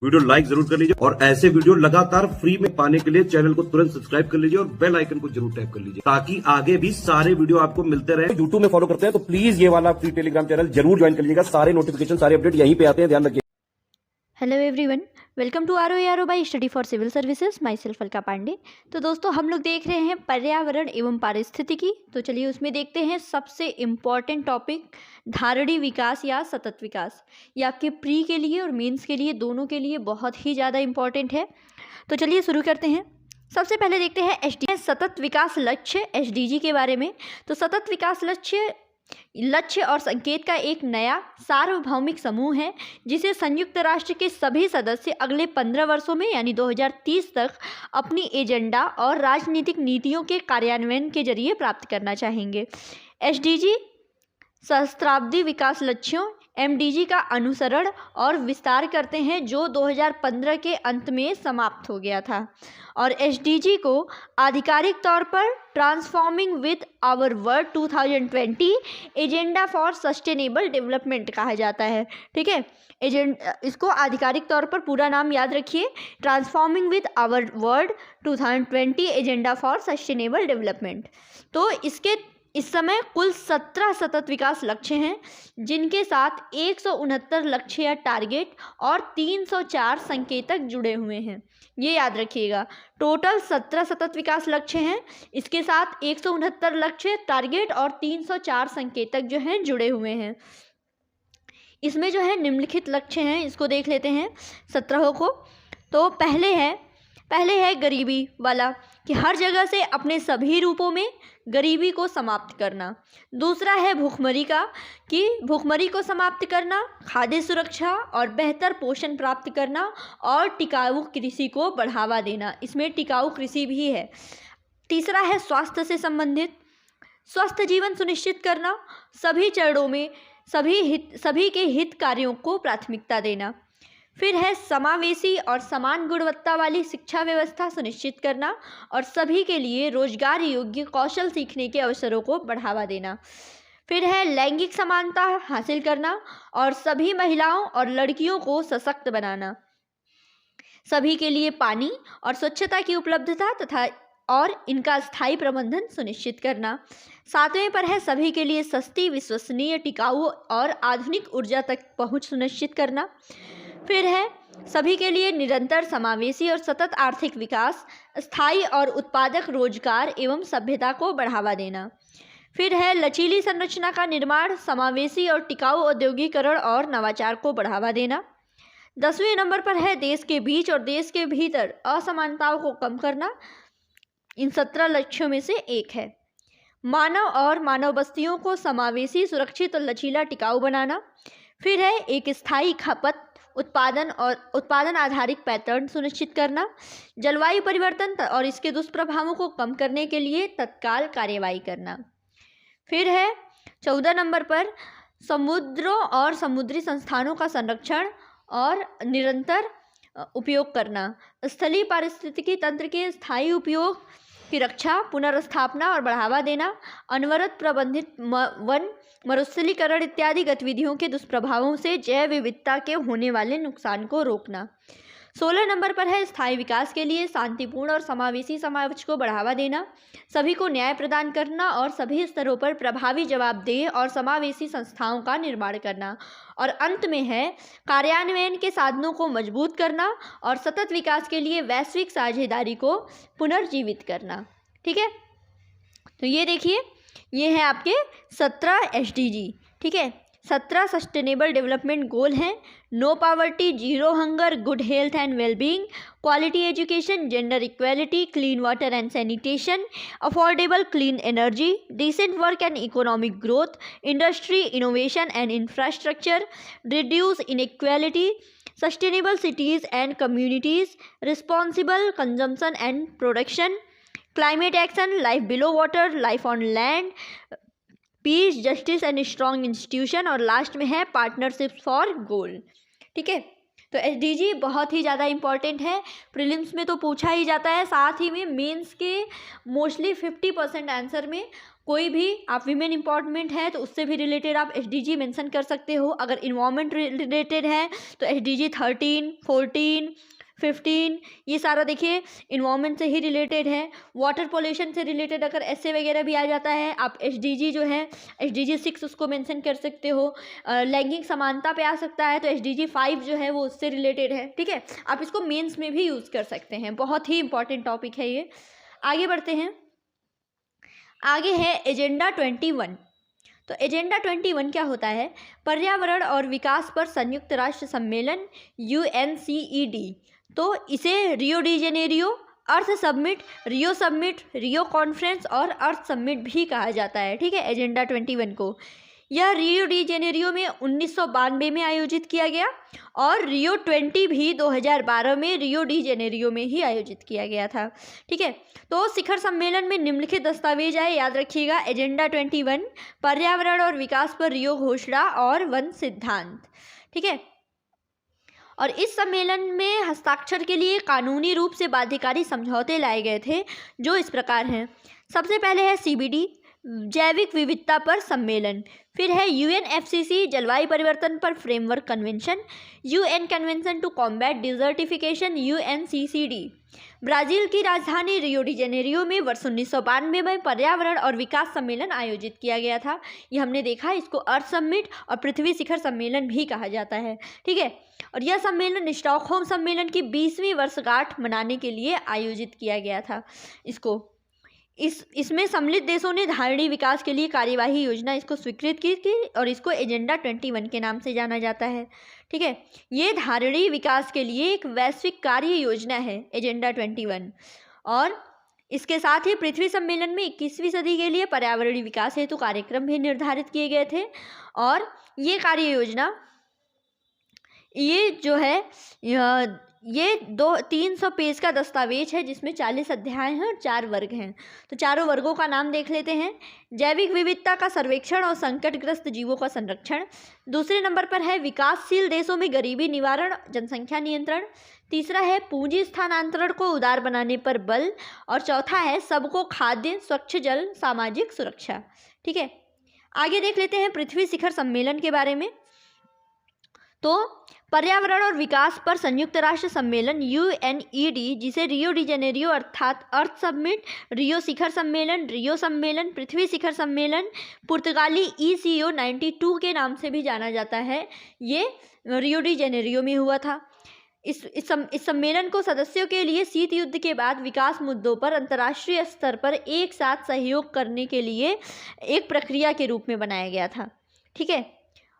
Video like जरूर कर लीजिए और ऐसे वीडियो लगातार फ्री में पाने के लिए चैनल को तुरंत सब्सक्राइब कर लीजिए और बेल आइकन को जरूर टैप कर लीजिए ताकि आगे भी सारे वीडियो आपको मिलते रहे। यूट्यूब में फॉलो करते हैं तो प्लीज ये वाला फ्री टेलीग्राम चैनल जरूर ज्वाइन कर लीजिएगा। सारे नोटिफिकेशन सारे अपडेट यहीं पे आते हैं, ध्यान रखिए। Hello everyone, welcome to our by study for civil services. Myself Alka Pandey. तो दोस्तों, हम लोग देख रहे हैं पर्यावरण एवं पारिस्थितिकी। तो चलिए उसमें देखते हैं सबसे इम्पॉर्टेंट टॉपिक, धारणीय विकास या सतत विकास। ये आपके प्री के लिए और मेंस के लिए, दोनों के लिए बहुत ही ज़्यादा इम्पॉर्टेंट है। तो चलिए शुरू करते हैं। सबसे पहले देखते हैं एसडी सतत विकास लक्ष्य, एसडीजी के बारे में। तो सतत विकास लक्ष्य और संकेत का एक नया सार्वभौमिक समूह है जिसे संयुक्त राष्ट्र के सभी सदस्य अगले 15 वर्षों में यानी 2030 तक अपनी एजेंडा और राजनीतिक नीतियों के कार्यान्वयन के जरिए प्राप्त करना चाहेंगे। एसडीजी सहस्त्राब्दी विकास लक्ष्यों एमडीजी का अनुसरण और विस्तार करते हैं जो 2015 के अंत में समाप्त हो गया था। और एसडीजी को आधिकारिक तौर पर transforming with our world 2020 agenda for sustainable development कहा जाता है। ठीक है, इसको आधिकारिक तौर पर पूरा नाम याद रखिए, transforming with our world 2020 agenda for sustainable development. तो इस समय कुल 17 सतत विकास लक्ष्य हैं जिनके साथ 169 लक्ष्य या टारगेट और 304 संकेतक जुड़े हुए हैं। ये याद रखिएगा, टोटल 17 सतत विकास लक्ष्य हैं, इसके साथ 169 लक्ष्य टारगेट और 304 संकेतक जो हैं जुड़े हुए हैं। इसमें जो है निम्नलिखित लक्ष्य हैं, इसको देख लेते हैं 17 को। तो पहले है गरीबी वाला, कि हर जगह से अपने सभी रूपों में गरीबी को समाप्त करना। दूसरा है भूखमरी का, कि भूखमरी को समाप्त करना, खाद्य सुरक्षा और बेहतर पोषण प्राप्त करना और टिकाऊ कृषि को बढ़ावा देना। इसमें टिकाऊ कृषि भी है। तीसरा है स्वास्थ्य से संबंधित, स्वस्थ जीवन सुनिश्चित करना, सभी चरणों में सभी के हित कार्यों को प्राथमिकता देना। फिर है समावेशी और समान गुणवत्ता वाली शिक्षा व्यवस्था सुनिश्चित करना और सभी के लिए रोजगार योग्य कौशल सीखने के अवसरों को बढ़ावा देना। फिर है लैंगिक समानता हासिल करना और सभी महिलाओं और लड़कियों को सशक्त बनाना। सभी के लिए पानी और स्वच्छता की उपलब्धता तथा और इनका स्थायी प्रबंधन सुनिश्चित करना। 7वें पर है सभी के लिए सस्ती, विश्वसनीय, टिकाऊ और आधुनिक ऊर्जा तक पहुँच सुनिश्चित करना। फिर है सभी के लिए निरंतर, समावेशी और सतत आर्थिक विकास, स्थायी और उत्पादक रोजगार एवं सभ्यता को बढ़ावा देना। फिर है लचीली संरचना का निर्माण, समावेशी और टिकाऊ औद्योगिकरण और नवाचार को बढ़ावा देना। 10वें नंबर पर है देश के बीच और देश के भीतर असमानताओं को कम करना। इन 17 लक्ष्यों में से एक है। मानव और मानव बस्तियों को समावेशी, सुरक्षित और लचीला, टिकाऊ बनाना। फिर है एक स्थायी खपत, उत्पादन आधारित पैटर्न सुनिश्चित करना। जलवायु परिवर्तन और इसके दुष्प्रभावों को कम करने के लिए तत्काल कार्यवाही करना। फिर है 14 नंबर पर समुद्रों और समुद्री संस्थानों का संरक्षण और निरंतर उपयोग करना। स्थलीय पारिस्थितिकी तंत्र के स्थायी उपयोग की रक्षा, पुनर्स्थापना और बढ़ावा देना। अनवरत प्रबंधित वन मरुस्थलीकरण इत्यादि गतिविधियों के दुष्प्रभावों से जैव विविधता के होने वाले नुकसान को रोकना। 16 नंबर पर है स्थायी विकास के लिए शांतिपूर्ण और समावेशी समाज को बढ़ावा देना, सभी को न्याय प्रदान करना और सभी स्तरों पर प्रभावी, जवाबदेह और समावेशी संस्थाओं का निर्माण करना। और अंत में है कार्यान्वयन के साधनों को मजबूत करना और सतत विकास के लिए वैश्विक साझेदारी को पुनर्जीवित करना। ठीक है, तो ये देखिए, ये है आपके 17 एसडीजी। ठीक है, 17 सस्टेनेबल डेवलपमेंट गोल हैं। No poverty, zero hunger, good health and wellbeing, quality education, gender equality, clean water and sanitation, affordable clean energy, decent work and economic growth, industry, innovation and infrastructure, reduce inequality, sustainable cities and communities, responsible consumption and production, climate action, life below water, life on land, peace, justice and strong institution, और last में है partnership for गोल। ठीक है, तो SDG बहुत ही ज़्यादा important है, prelims में तो पूछा ही जाता है, साथ ही में मेंस के मोस्टली 50% आंसर में कोई भी आप वीमेन इम्पॉर्टमेंट है तो उससे भी रिलेटेड आप SDG मेंशन कर सकते हो। अगर इन्वायरमेंट रिलेटेड है तो SDG 13, 14, 15 ये सारा देखिए इन्वायरमेंट से ही रिलेटेड है। वाटर पोल्यूशन से रिलेटेड अगर ऐसे वगैरह भी आ जाता है, आप SDG जो है SDG 6 उसको मेंशन कर सकते हो। लैंगिक समानता पे आ सकता है तो SDG 5 जो है वो उससे रिलेटेड है, ठीक है। आप इसको मेंस में भी यूज़ कर सकते हैं, बहुत ही इंपॉर्टेंट टॉपिक है ये। आगे बढ़ते हैं, आगे है एजेंडा 21। तो एजेंडा 21 क्या होता है? पर्यावरण और विकास पर संयुक्त राष्ट्र सम्मेलन UNCED। तो इसे रियो डी जेनेरियो अर्थ समिट, रियो कॉन्फ्रेंस और अर्थ समिट भी कहा जाता है, ठीक है, एजेंडा 21 को। यह रियो डी जेनेरियो में 1992 में आयोजित किया गया और रियो 20 भी 2012 में रियो डी जेनेरियो में ही आयोजित किया गया था, ठीक है। तो शिखर सम्मेलन में निम्नलिखित दस्तावेज आए, याद रखिएगा। एजेंडा 21, पर्यावरण और विकास पर रियो घोषणा और वन सिद्धांत, ठीक है। और इस सम्मेलन में हस्ताक्षर के लिए कानूनी रूप से बाध्यकारी समझौते लाए गए थे, जो इस प्रकार हैं। सबसे पहले है CBD, जैविक विविधता पर सम्मेलन। फिर है UNFCCC, जलवायु परिवर्तन पर framework convention. UN convention to combat desertification, UNCCD। Brazil की राजधानी रियो डी जेनेरियो में वर्ष 1992 में पर्यावरण और विकास सम्मेलन आयोजित किया गया था। ये हमने देखा, इसको अर्थ समिट और पृथ्वी शिखर सम्मेलन भी कहा जाता है, ठीक है। और यह सम्मेलन स्टॉकहोम सम्मेलन की 20वीं वर्षगांठ मनाने के लिए आयोजित किया गया था। इसमें सम्मिलित देशों ने धारणीय विकास के लिए कार्यवाही योजना इसको स्वीकृत की थी और इसको एजेंडा 21 के नाम से जाना जाता है, ठीक है। ये धारणीय विकास के लिए एक वैश्विक कार्य योजना है, एजेंडा 21। और इसके साथ ही पृथ्वी सम्मेलन में 21वीं सदी के लिए पर्यावरणीय विकास हेतु कार्यक्रम भी निर्धारित किए गए थे। और ये कार्य योजना, ये जो है ये 300 पेज का दस्तावेज है, जिसमें 40 अध्याय हैं और 4 वर्ग हैं। तो चारों वर्गों का नाम देख लेते हैं। जैविक विविधता का सर्वेक्षण और संकटग्रस्त जीवों का संरक्षण। दूसरे नंबर पर है विकासशील देशों में गरीबी निवारण, जनसंख्या नियंत्रण। तीसरा है पूंजी स्थानांतरण को उदार बनाने पर बल। और चौथा है सबको खाद्य, स्वच्छ जल, सामाजिक सुरक्षा, ठीक है। आगे देख लेते हैं पृथ्वी शिखर सम्मेलन के बारे में। तो पर्यावरण और विकास पर संयुक्त राष्ट्र सम्मेलन UNED, जिसे रियो डी जेनेरियो अर्थात अर्थ समिट, रियो शिखर सम्मेलन, रियो सम्मेलन, पृथ्वी शिखर सम्मेलन, पुर्तगाली ECO 92 के नाम से भी जाना जाता है, ये रियो डी जेनेरियो में हुआ था। इस सम्मेलन को सदस्यों के लिए शीत युद्ध के बाद विकास मुद्दों पर अंतर्राष्ट्रीय स्तर पर एक साथ सहयोग करने के लिए एक प्रक्रिया के रूप में बनाया गया था, ठीक है।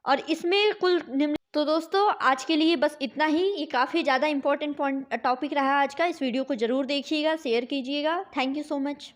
और इसमें कुल तो दोस्तों आज के लिए बस इतना ही। ये काफ़ी ज़्यादा इंपॉर्टेंट टॉपिक रहा आज का। इस वीडियो को ज़रूर देखिएगा, शेयर कीजिएगा। Thank you so much.